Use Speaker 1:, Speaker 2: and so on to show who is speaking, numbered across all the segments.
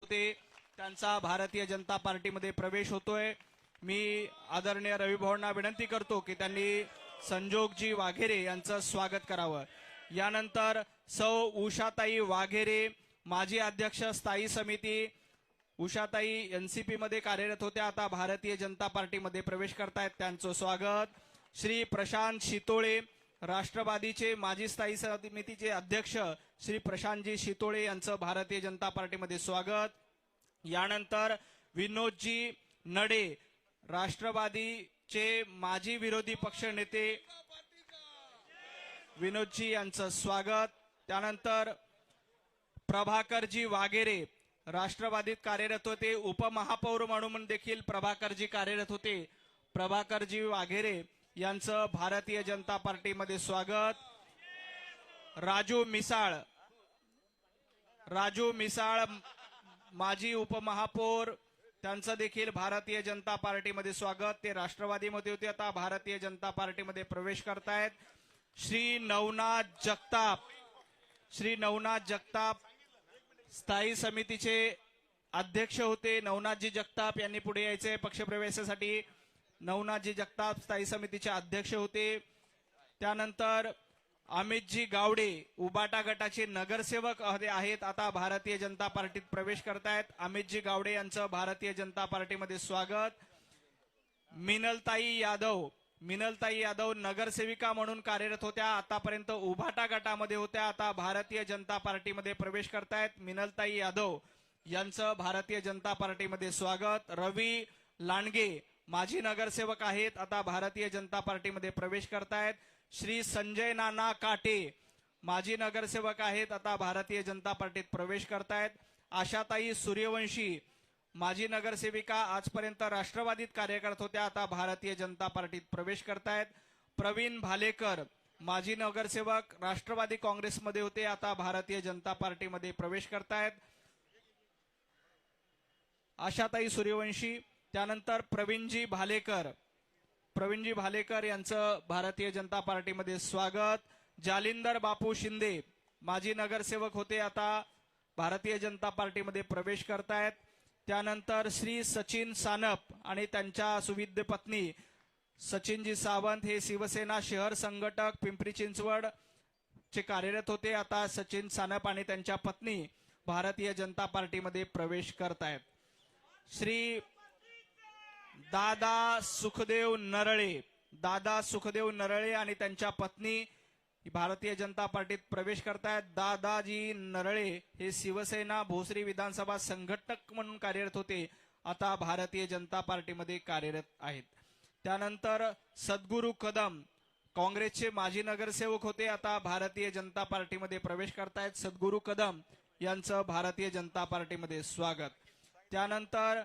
Speaker 1: होते त्यांचा भारतीय जनता पार्टीमध्ये प्रवेश होतोय। मी आदरणीय रविभाऊंना विनंती करतो की त्यांनी संजोगजी वाघेरे यांचं स्वागत करावं। यानंतर सौ उषाताई वाघेरे माजी अध्यक्ष स्थायी समिती, उषाताई एनसीपी मध्ये कार्यरत होत्या, आता भारतीय जनता पार्टीमध्ये प्रवेश करतायत, त्यांचं स्वागत। श्री प्रशांत शितोळे राष्ट्रवादीचे माजी स्थायी समितीचे अध्यक्ष श्री प्रशांतजी शितोळे यांचं भारतीय जनता पार्टीमध्ये स्वागत। यानंतर विनोदजी नडे राष्ट्रवादीचे माजी विरोधी पक्ष नेते विनोदजी यांचं स्वागत। त्यानंतर प्रभाकरजी वाघेरे राष्ट्रवादीत कार्यरत होते, उपमहापौर म्हणून देखील प्रभाकरजी कार्यरत होते, प्रभाकरजी वाघेरे यांचं भारतीय जनता पार्टीमध्ये स्वागत। राजू मिसाळ माजी उपमहापौर, त्यांचं देखील भारतीय जनता पार्टीमध्ये स्वागत। ते राष्ट्रवादीमध्ये होते, आता भारतीय जनता पार्टीमध्ये प्रवेश करतायत। श्री नवनाथ जगताप स्थायी समितीचे अध्यक्ष होते, नवनाथजी जगताप यांनी पुढे यायचे पक्षप्रवेशासाठी। नवनाथजी जगताप स्थायी समितीचे अध्यक्ष होते। त्यानंतर अमितजी गावडे उबाटा गटाचे नगरसेवक आहेत, आता भारतीय जनता पार्टीत प्रवेश करतायत। अमितजी गावडे यांचं भारतीय जनता पार्टीमध्ये स्वागत। मिनलताई यादव नगरसेविका म्हणून कार्यरत होत्या, आतापर्यंत उभाटा गटामध्ये होत्या, आता भारतीय जनता पार्टीमध्ये प्रवेश करतायत। मिनलताई यादव यांचं भारतीय जनता पार्टीमध्ये स्वागत। रवी लांडगे माजी नगरसेवक आहेत, आता भारतीय जनता पार्टीमध्ये प्रवेश करतायत। श्री संजय नाना काटे माजी नगरसेवक आहेत, आता भारतीय जनता पार्टीत प्रवेश करतायत। आशाताई सूर्यवंशी माजी नगरसेविका, आजपर्यंत राष्ट्रवादीत कार्य करत होत्या, आता भारतीय जनता पार्टीत प्रवेश करतायत। प्रवीण भालेकर माजी नगरसेवक, राष्ट्रवादी काँग्रेसमध्ये होते, आता भारतीय जनता पार्टीमध्ये प्रवेश करतायत। आशाताई सूर्यवंशी, त्यानंतर प्रवीणजी भालेकर यांचं भारतीय जनता पार्टीमध्ये स्वागत। जालिंदर बापू शिंदे माजी नगरसेवक होते, आता भारतीय जनता पार्टीमध्ये प्रवेश करतायत। त्यानंतर श्री सचिन सानप आणि त्यांच्या सुविद्य पत्नी सचिनजी सावंत हे शिवसेना शहर संघटक पिंपरी चिंचवड चे कार्यरत होते, आता सचिन सानप आणि त्यांच्या पत्नी भारतीय जनता पार्टीमध्ये प्रवेश करतायत। श्री दादा सुखदेव नरळे आणि त्यांच्या पत्नी भारतीय जनता पार्टीत प्रवेश करतायत। दादाजी नरळे हे शिवसेना भोसरी विधानसभा संघटक म्हणून कार्यरत होते, आता भारतीय जनता पार्टीमध्ये कार्यरत आहेत। त्यानंतर सद्गुरू कदम काँग्रेसचे माजी नगरसेवक होते, आता भारतीय जनता पार्टीमध्ये प्रवेश करतायत। सद्गुरू कदम यांचं भारतीय जनता पार्टीमध्ये स्वागत। त्यानंतर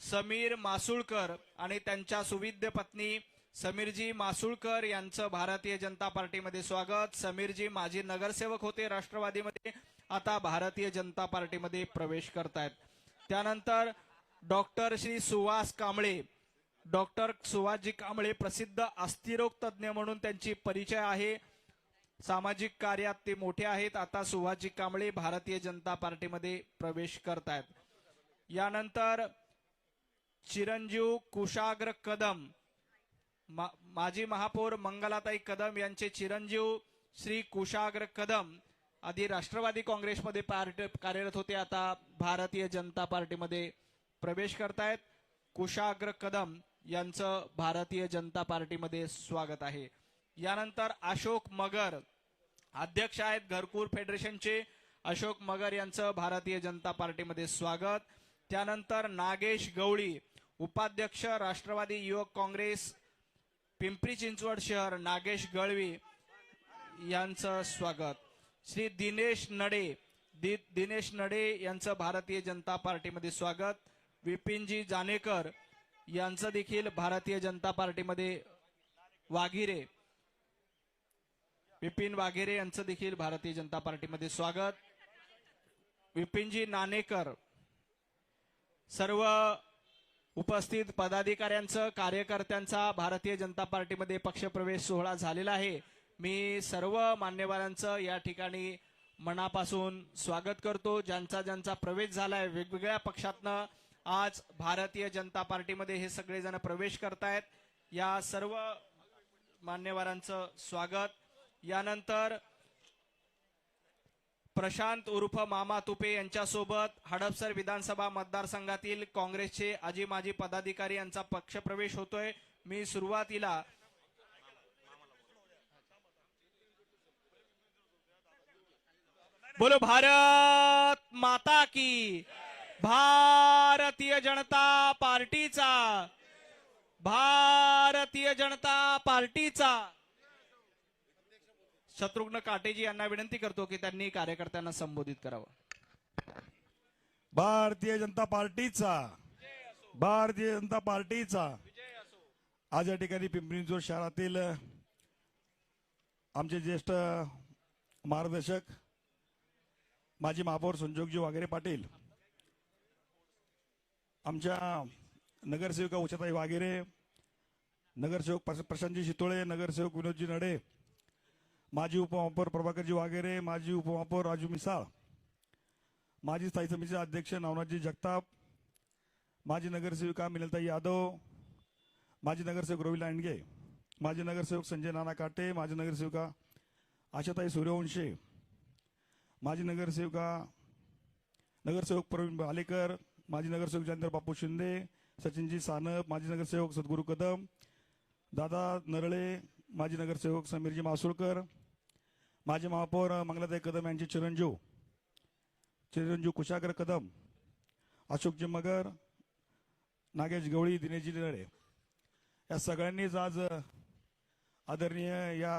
Speaker 1: समीर मासुळकर आणि त्यांच्या सुविद्य पत्नी समीरजी मासुळकर यांचं भारतीय जनता पार्टीमध्ये स्वागत। समीरजी माजी नगरसेवक होते राष्ट्रवादीमध्ये, आता भारतीय जनता पार्टीमध्ये प्रवेश करतायत। त्यानंतर डॉक्टर सुहासजी कांबळे प्रसिद्ध अस्थिरोग तज्ञ म्हणून त्यांची परिचय आहे, सामाजिक कार्यात ते मोठे आहेत, आता सुहासजी कांबळे भारतीय जनता पार्टीमध्ये प्रवेश करतायत। यानंतर चिरंजीव कुशाग्र कदम माजी महापौर मंगलाताई कदम यांचे चिरंजीव श्री कुशाग्र कदम आधी राष्ट्रवादी काँग्रेसमध्ये कार्यरत होते, आता भारतीय जनता पार्टीमध्ये प्रवेश करतायत। कुशाग्र कदम यांचं भारतीय जनता पार्टीमध्ये स्वागत आहे। यानंतर अशोक मगर अध्यक्ष आहेत घरकुल फेडरेशनचे, अशोक मगर यांचं भारतीय जनता पार्टीमध्ये स्वागत। त्यानंतर नागेश गवळी उपाध्यक्ष राष्ट्रवादी युवक काँग्रेस पिंपरी चिंचवड शहर, नागेश गवळी यांचं स्वागत। श्री दिनेश नडे यांचं भारतीय जनता पार्टीमध्ये स्वागत। विपिनजी जानेकर यांचं देखील भारतीय जनता पार्टीमध्ये विपिन वाघेरे यांचं देखील भारतीय जनता पार्टीमध्ये स्वागत। विपिनजी नानेकर, सर्व उपस्थित पदाधिकाऱ्यांचं कार्यकर्त्यांचा भारतीय जनता पार्टीमध्ये पक्षप्रवेश सोहळा झालेला आहे। मी सर्व मान्यवरांचं या ठिकाणी मनापासून स्वागत करतो. ज्यांचा ज्यांचा प्रवेश झालाय वेगवेगळ्या पक्षातनं आज भारतीय जनता पार्टीमध्ये हे सगळेजण प्रवेश करतायत. या सर्व मान्यवरांचं स्वागत. यानंतर प्रशांत उर्फ मामा तुपे यांच्यासोबत हडपसर विधानसभा मतदारसंघातील काँग्रेसचे आजी माजी पदाधिकारी यांचा पक्षप्रवेश होतोय. मी सुरुवातीला बोलो भारत माता की, भारतीय जनता पार्टीचा, भारतीय जनता पार्टीचा. शत्रुघ्न काटेजी यांना विनंती करतो की त्यांनी कार्यकर्त्यांना संबोधित करावं.
Speaker 2: भारतीय जनता पार्टीचा, भारतीय जनता पार्टीचा. आज या ठिकाणी पिंपरी चिंचवड शहरातील आमचे ज्येष्ठ मार्गदर्शक माजी महापौर संजोगजी वाघेरे पाटील, आमच्या नगरसेविका उषाताई वाघेरे, नगरसेवक प्रशांतजी शितोळे, नगरसेवक विनोदजी नडे, माजी उपमहापौर प्रभाकरजी वाघेरे, माजी उपमहापौर राजू मिसाळ, माजी स्थायी समितीचे अध्यक्ष नवनाथजी जगताप, माजी नगरसेविका मिनलताई यादव, माजी नगरसेवक रवी लांडगे, माजी नगरसेवक संजय नाना काटे, माजी नगरसेविका आशाताई सूर्यवंशी, माजी नगरसेवक प्रवीण भालेकर, माजी नगरसेवक जयंत बापू शिंदे, सचिनजी सानप, माजी नगरसेवक सद्गुरू कदम, दादा नरळे, माजी नगरसेवक समीरजी मासुळकर, माजी महापौर मंगलाताई कदम यांचे चिरंजीव कुशागर कदम, अशोकजी मगर, नागेश गवळी, दिनेशजी नळे, या सगळ्यांनीच आज आदरणीय या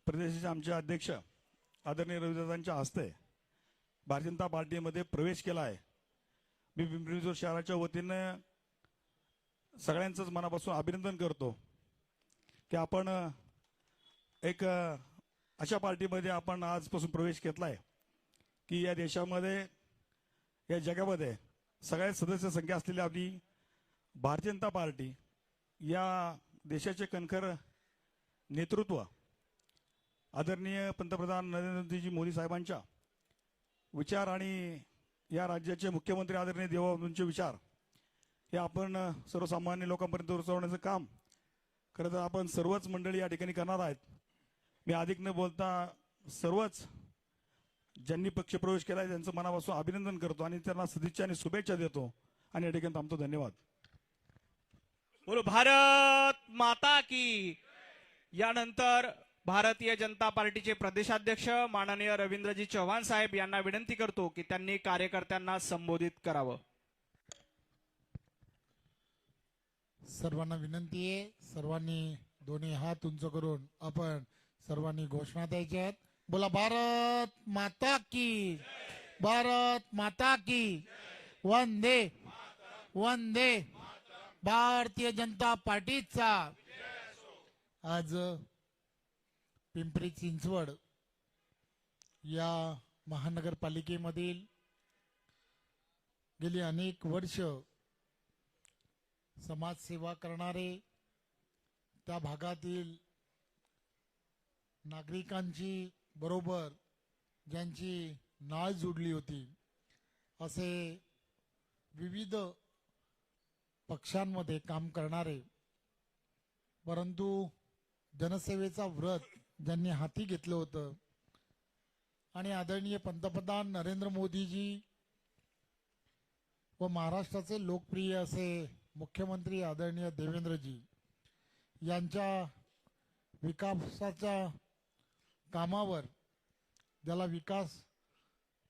Speaker 2: प्रदेशाचे आमचे अध्यक्ष आदरणीय रविदादांच्या हस्ते भारतीय जनता पार्टीमध्ये प्रवेश केला आहे. मी पिंपरी चिंचवड शहराच्या वतीनं सगळ्यांचंच मनापासून अभिनंदन करतो की आपण एक अशा पार्टीमध्ये आपण आजपासून प्रवेश घेतलाय की या देशामध्ये, या जगामध्ये सगळ्यात सदस्य संख्या असलेली आपली भारतीय जनता पार्टी, या देशाचे कणखर नेतृत्व आदरणीय पंतप्रधान नरेंद्रजी मोदी साहेबांच्या विचार आणि या राज्याचे मुख्यमंत्री आदरणीय देवेंद्रजींचे विचार हे आपण सर्वसामान्य लोकांपर्यंत पोहोचवण्याचं काम खरं तर आपण सर्वच मंडळी या ठिकाणी करणार आहेत. मी अधिक न बोलता सर्वच ज्यांनी पक्षप्रवेश केला आहे त्यांचं मनापासून अभिनंदन करतो आणि त्यांना सदिच्छा आणि शुभेच्छा देतो आणि या ठिकाणी थांबतो. धन्यवाद.
Speaker 1: बोलो भारत माता की. यानंतर भारतीय जनता पार्टीचे प्रदेशाध्यक्ष माननीय रवींद्रजी चव्हाण साहेब यांना विनंती करतो की त्यांनी कार्यकर्त्यांना संबोधित करावं.
Speaker 3: सर्वांना विनंती आहे, सर्वांनी दोन्ही हात उंच करून आपण सर्वांनी घोषणा द्यायच्या आहेत. बोला भारत माता की, भारत माता की, वंदे वंदे. भारतीय जनता पार्टीचा आज पिंपरी चिंचवड या महानगरपालिकेमधील गेली अनेक वर्ष समाजसेवा करणारे, त्या भागातील नागरिकांची बरोबर ज्यांची नाळ जुडली होती, असे विविध पक्षांमध्ये काम करणारे, परंतु जनसेवेचा व्रत ज्यांनी हाती घेतलं होतं आणि आदरणीय पंतप्रधान नरेंद्र मोदीजी व महाराष्ट्राचे लोकप्रिय असे मुख्यमंत्री आदरणीय देवेंद्रजी यांच्या विकासाच्या कामावर, ज्याला विकास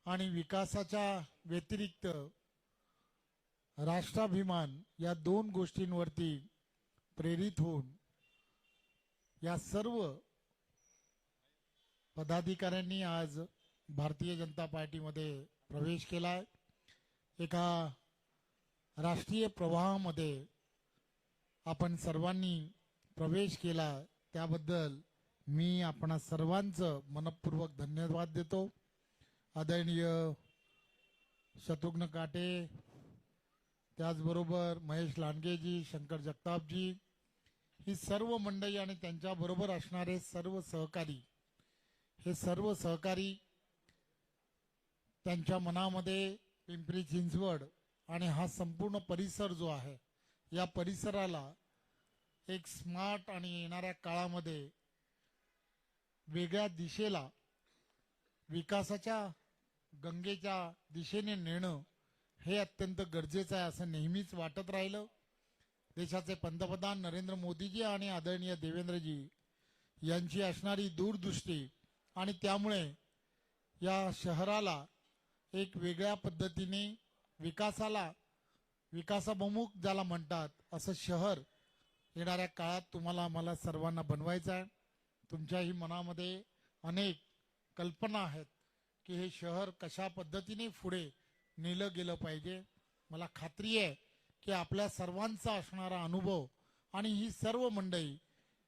Speaker 3: आणि विकासाच्या व्यतिरिक्त राष्ट्राभिमान या दोन गोष्टींवरती प्रेरित होऊन या सर्व पदाधिकाऱ्यांनी आज भारतीय जनता पार्टीमध्ये प्रवेश केलाय. एका राष्ट्रीय प्रवाहामध्ये आपण सर्वांनी प्रवेश केला, त्याबद्दल मी आपणा सर्वांचं मनपूर्वक धन्यवाद देतो. आदरणीय शत्रुघ्न काटे, त्याचबरोबर महेश लांडगेजी, शंकर जगतापजी, ही सर्व मंडळी आणि त्यांच्याबरोबर असणारे सर्व सहकारी, हे सर्व सहकारी त्यांच्या मनामध्ये पिंपरी चिंचवड आणि हा संपूर्ण परिसर जो आहे या परिसराला एक स्मार्ट आणि येणाऱ्या काळामध्ये वेगळ्या दिशेला विकासाच्या गंगेच्या दिशेने नेणं हे अत्यंत गरजेचं आहे असं नेहमीच वाटत राहिलं. देशाचे पंतप्रधान नरेंद्र मोदीजी आणि आदरणीय देवेंद्रजी यांची असणारी दूरदृष्टी आणि त्यामुळे या शहराला एक वेगळ्या पद्धतीने विकासाभिमुख ज्याला म्हणतात असं शहर येणाऱ्या काळात तुम्हाला आम्हाला सर्वांना बनवायचं आहे. तुमच्याही मनामध्ये अनेक कल्पना आहेत की हे शहर कशा पद्धतीने पुढे नेलं गेलं पाहिजे. मला खात्री आहे की आपल्या सर्वांचा असणारा अनुभव आणि ही सर्व मंडळी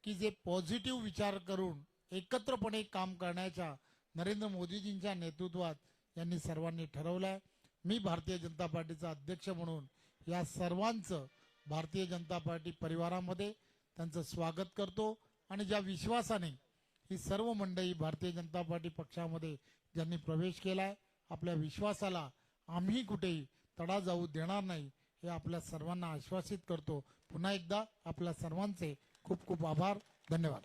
Speaker 3: की जे पॉझिटिव्ह विचार करून एकत्रपणे काम करण्याच्या नरेंद्र मोदीजींच्या नेतृत्वात यांनी सर्वांनी ठरवलंय. मी भारतीय जनता पार्टीचा अध्यक्ष म्हणून या सर्वांचं भारतीय जनता पार्टी परिवारामध्ये त्यांचं स्वागत करतो आणि ज्या विश्वासाने ही सर्व मंडळी भारतीय जनता पार्टी पक्षामध्ये ज्यांनी प्रवेश केलाय आपल्या विश्वासाला आम्ही कुठेही तडा जाऊ देणार नाही हे आपल्या सर्वांना आश्वासित करतो. पुन्हा एकदा आपल्या सर्वांचे खूप खूप आभार. धन्यवाद.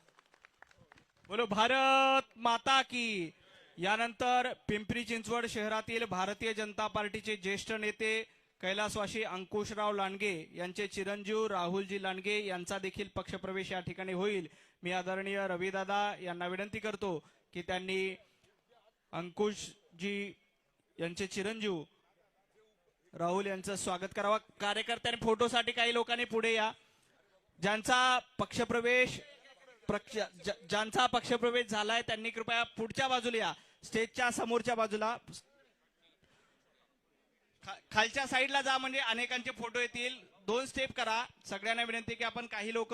Speaker 1: बोलो भारत माता की. यानंतर पिंपरी चिंचवड शहरातील भारतीय जनता पार्टीचे ज्येष्ठ नेते कैलासवासी अंकुशराव लांडगे यांचे चिरंजीव राहुलजी लांडगे यांचा देखील पक्षप्रवेश या ठिकाणी होईल. मी आदरणीय रविदादा यांना विनंती करतो की त्यांनी अंकुशजी यांचे चिरंजीव राहुल यांचं स्वागत करावं. कार्यकर्त्यांनी फोटोसाठी काही लोकांनी पुढे या. ज्यांचा पक्षप्रवेश झालाय त्यांनी कृपया पुढच्या बाजूला या. स्टेजच्या समोरच्या बाजूला खालच्या साईडला जा म्हणजे अनेकांचे फोटो येतील. 2 स्टेप करा. सगळ्यांना विनंती की आपण काही लोक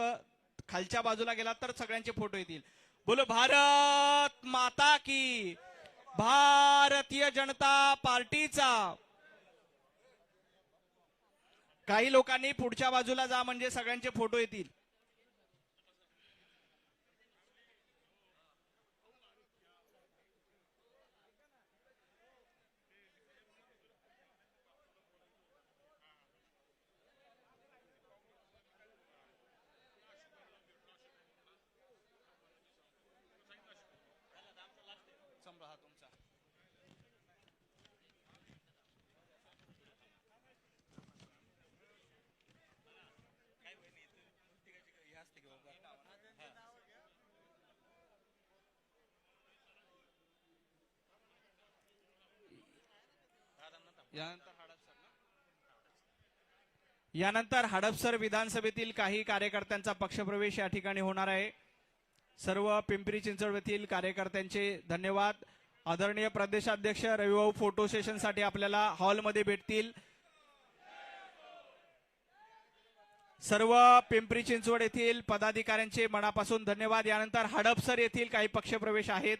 Speaker 1: खालच्या बाजूला गेलात तर सगळ्यांचे फोटो येतील. बोलो भारत माता की. भारतीय जनता पार्टीचा. काही लोकांनी पुढच्या बाजूला जा म्हणजे सगळ्यांचे फोटो येतील. यानंतर हडपसर विधानसभेतील काही कार्यकर्त्यांचा पक्षप्रवेश या ठिकाणी होणार आहे. सर्व पिंपरी चिंचवड येथील कार्यकर्त्यांचे धन्यवाद. आदरणीय प्रदेशाध्यक्ष रविभाऊ फोटो सेशनसाठी आपल्याला हॉलमध्ये भेटतील. सर्व पिंपरी चिंचवड येथील पदाधिकाऱ्यांचे मनापासून धन्यवाद. यानंतर हडपसर येथील काही पक्षप्रवेश आहेत.